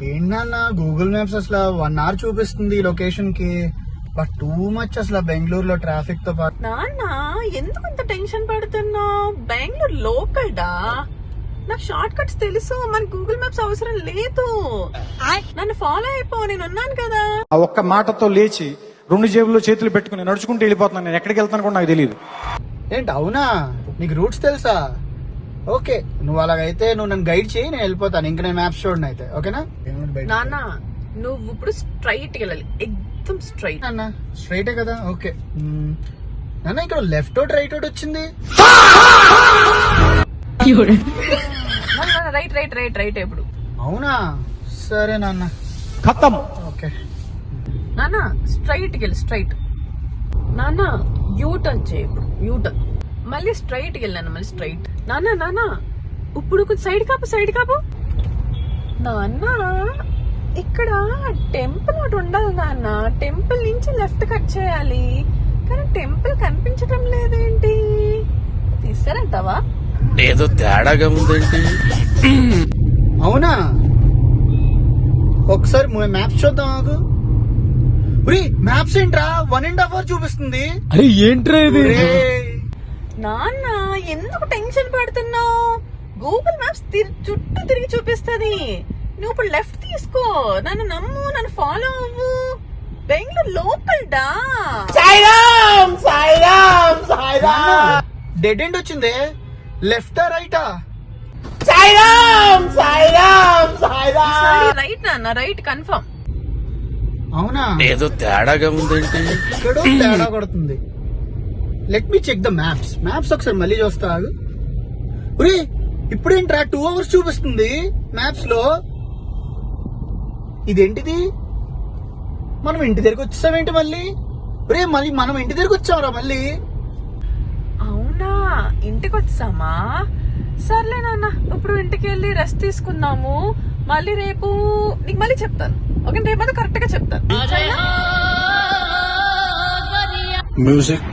ఏంటన్నా Google maps అసలు 1 hour చూపిస్తుంది లొకేషన్ కి, బట్ టూ మచ్ అసలు బెంగళూరులో ట్రాఫిక్ తో పాటు. నాన్న ఎందుకు అంత టెన్షన్ పడుతున్నావు? బెంగళూరు లోకల్ డా, నాకు షార్ట్ కట్స్ తెలుసు, మన గూగుల్ మ్యాప్స్ అవసరం లేదు. నన్ను ఫాలో అయిపో, నేను ఉన్నాను కదా. ఆ ఒక్క మాటతో లేచి 2 జేబుల్లో చేతులు పెట్టుకుని నడుచుకుంటూ వెళ్ళిపోతున్నాను. నేను ఎక్కడికి వెళ్తాను కూడా నాకు తెలియదు. ఏంటి అవునా, నీకు రూట్స్ తెలుసా? ఓకే, నువ్వు అలాగైతే నువ్వు నన్ను గైడ్ చేయి, నేను వెళ్ళిపోతాను. ఇంకా నేను మ్యాప్స్ చూడండి అయితే, ఓకేనా? నాన్న నువ్వు ఇప్పుడు స్ట్రైట్ వెళ్ళాలి, ఎక్దమ్ స్ట్రైట్. అన్న స్ట్రైటే కదా, ఓకే. నాన్న ఇక్కడ లెఫ్ట్ అవుట్ రైట్ అవుట్ వచ్చింది. రైట్ రైట్ రైట్ రైట్ ఎప్పుడు? అవునా, సరే నాన్న. ఖతం. ఓకే నాన్న స్ట్రైట్ వెళ్ళి స్ట్రైట్. నాన్న యూ టర్న్ చేయి, ఇప్పుడు యూ టర్న్. మళ్ళీ స్ట్రైట్ వెళ్ళాను, మళ్ళీ స్ట్రైట్. నాన్న నాన్న ఇప్పుడు కొంచెం సైడ్ కాపు, సైడ్ కాపు. నాన్న ఇక్కడ టెంపుల్ ఒకటి ఉండాలి నాన్న, టెంపుల్ నుంచి లెఫ్ట్ కట్ చేయాలి, కానీ టెంపుల్ కనిపించడం లేదేంటి? తీసారంటావా? ఏదో తేడాగా ఉందేంటి? అవునా, ఒకసారి మ్యాప్స్ చూద్దాం ఆగు. మ్యాప్స్ ఏంట్రా 1.5 hour చూపిస్తుంది. అరే ఏంట్రా ఇది? నాన్న ఎందుకు టెన్షన్ పడుతున్నావు? గూగుల్ మ్యాప్స్ చుట్టూ తిరిగి చూపిస్తుంది. నువ్వు ఇప్పుడు లెఫ్ట్ తీసుకో, నన్ను నమ్ము, నన్ను ఫాలో అవ్వు. బెంగళూరు లోకల్ డా. డెడ్ ఎండ్ వచ్చింది. లెఫ్టా రైటా? రైట్ నాన్న, రైట్ కన్ఫర్మ్. అవునా, ఏదో తేడాగా ఉందేంటి? ఇక్కడ తేడా కొడుతుంది. Let me check the maps. Maps ఒకసారి మళ్ళీ చూస్తా ఆగు. ఇప్పుడేంట్రా 2 hours చూపిస్తుంది మ్యాప్స్ లో. ఇదేంటిది? మనం ఇంటి దగ్గరికి వచ్చేసామేంటి మళ్ళీ? మళ్ళీ మనం ఇంటి దగ్గరికి వచ్చామరా మళ్ళీ? అవునా, ఇంటికి వచ్చామా? సర్లే నాన్న, ఇప్పుడు ఇంటికి వెళ్ళి రెస్ట్ తీసుకుందాము. మళ్ళీ రేపు నీకు మళ్ళీ చెప్తాను, ఓకే? రేపు కరెక్ట్ గా చెప్తాను. మ్యూజిక్